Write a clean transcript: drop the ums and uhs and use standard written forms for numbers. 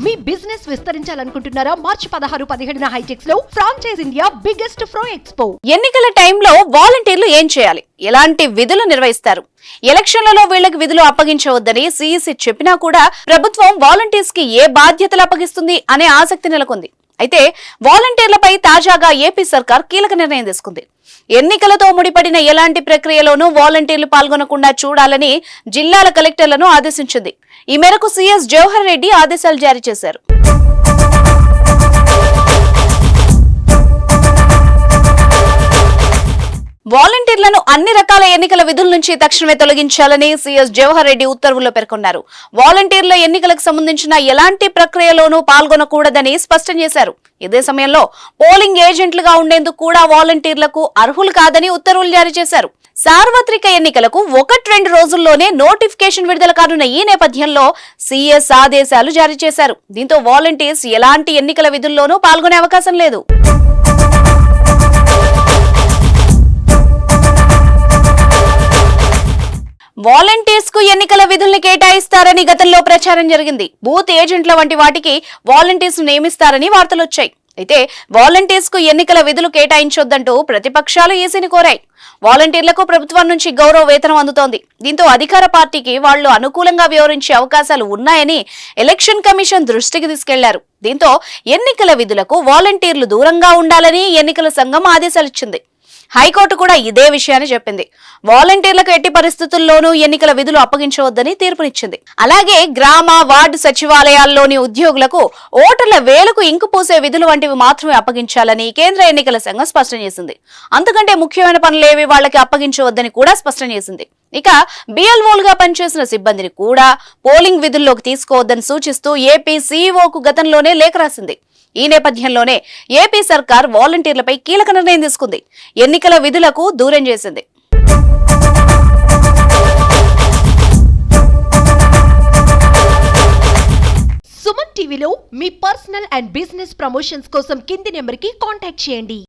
మీ business విస్తరించాలనుకుంటున్నారా? మార్చి 16-17 హైటెక్స్ లో franchise India biggest ఫ్రో expo. ఎన్నికల టైంలో వాలంటీర్లు ఏం చేయాలి, ఎలాంటి విధులు నిర్వహిస్తారు? ఎలక్షన్లలో వీళ్లకు విధులు అప్పగించవద్దని సిఇసి చెప్పినా కూడా ప్రభుత్వం వాలంటీర్స్ కి ఏ బాధ్యతలు అప్పగిస్తుంది అనే ఆసక్తి నెలకొంది. అయితే వాలంటీర్లపై తాజాగా ఏపీ సర్కార్ కీలక నిర్ణయం తీసుకుంది. ఎన్నికలతో ముడిపడిన ఎలాంటి ప్రక్రియలోనూ వాలంటీర్లు పాల్గొనకుండా చూడాలని జిల్లాల కలెక్టర్లను ఆదేశించింది. ఈ మేరకు సిఎస్ జవహర్ రెడ్డి ఆదేశాలు జారీ చేశారు. వాలంటీర్లను అన్ని రకాల ఎన్నికల విధుల నుంచి తక్షణమే తొలగించాలని సిఎస్ జవహర్ రెడ్డి ఉత్తర్వుల్లో పేర్కొన్నారు. వాలంటీర్ల ఎన్నికలకు సంబంధించిన ఎలాంటి ప్రక్రియలోనూ పాల్గొనకూడదని స్పష్టం చేశారు. ఇదే సమయంలో పోలింగ్ ఏజెంట్లుగా ఉండేందుకు కూడా వాలంటీర్లకు అర్హులు కాదని ఉత్తర్వులు జారీ చేశారు. సార్వత్రిక ఎన్నికలకు 1-2 రోజుల్లోనే నోటిఫికేషన్ విడుదల కానున్న ఈ నేపథ్యంలో సిఎస్ ఆదేశాలు జారీ చేశారు. దీంతో వాలంటీర్స్ ఎలాంటి ఎన్నికల విధుల్లోనూ పాల్గొనే అవకాశం లేదు. వాలంటీర్స్ కు ఎన్నికల విధుల్ని కేటాయిస్తారని గతంలో ప్రచారం జరిగింది. బూత్ ఏజెంట్ల వంటి వాటికి వాలంటీర్స్ నియమిస్తారని వార్తలొచ్చాయి. అయితే వాలంటీర్స్ కు ఎన్నికల విధులు కేటాయించొద్దంటూ ప్రతిపక్షాలు ఈసీని కోరాయి. వాలంటీర్లకు ప్రభుత్వం నుంచి గౌరవ వేతనం అందుతోంది. దీంతో అధికార పార్టీకి వాళ్లు అనుకూలంగా వ్యవహరించే అవకాశాలు ఉన్నాయని ఎలక్షన్ కమిషన్ దృష్టికి తీసుకెళ్లారు. దీంతో ఎన్నికల విధులకు వాలంటీర్లు దూరంగా ఉండాలని ఎన్నికల సంఘం ఆదేశాలిచ్చింది. హైకోర్టు కూడా ఇదే విషయాన్ని చెప్పింది. వాలంటీర్లకు ఎట్టి పరిస్థితుల్లోనూ ఎన్నికల విధులు అప్పగించవద్దని తీర్పునిచ్చింది. అలాగే గ్రామ వార్డు సచివాలయాల్లోని ఉద్యోగులకు ఓటర్ల వేలకు ఇంకు పోసే విధులు వంటివి మాత్రమే అప్పగించాలని కేంద్ర ఎన్నికల సంఘం స్పష్టం చేసింది. అంతకంటే ముఖ్యమైన పనులేవి వాళ్లకి అప్పగించవద్దని కూడా స్పష్టం చేసింది. ఇక బిఎల్ఓలుగా పనిచేసిన సిబ్బందిని కూడా పోలింగ్ విధుల్లోకి తీసుకోవద్దని సూచిస్తూ ఏపీ సీఈఓకు గతంలోనే లేఖ రాసింది. ఈ నేపథ్యంలోనే ఏపీ సర్కార్ వాలంటీర్లపై కీలక నిర్ణయం తీసుకుంది. ఎన్నికల విధులకు దూరం చేసింది. సుమన్ టీవీలో మీ పర్సనల్ అండ్ బిజినెస్ ప్రమోషన్స్ కోసం కింది నెంబర్కి కాంటాక్ట్ చేయండి.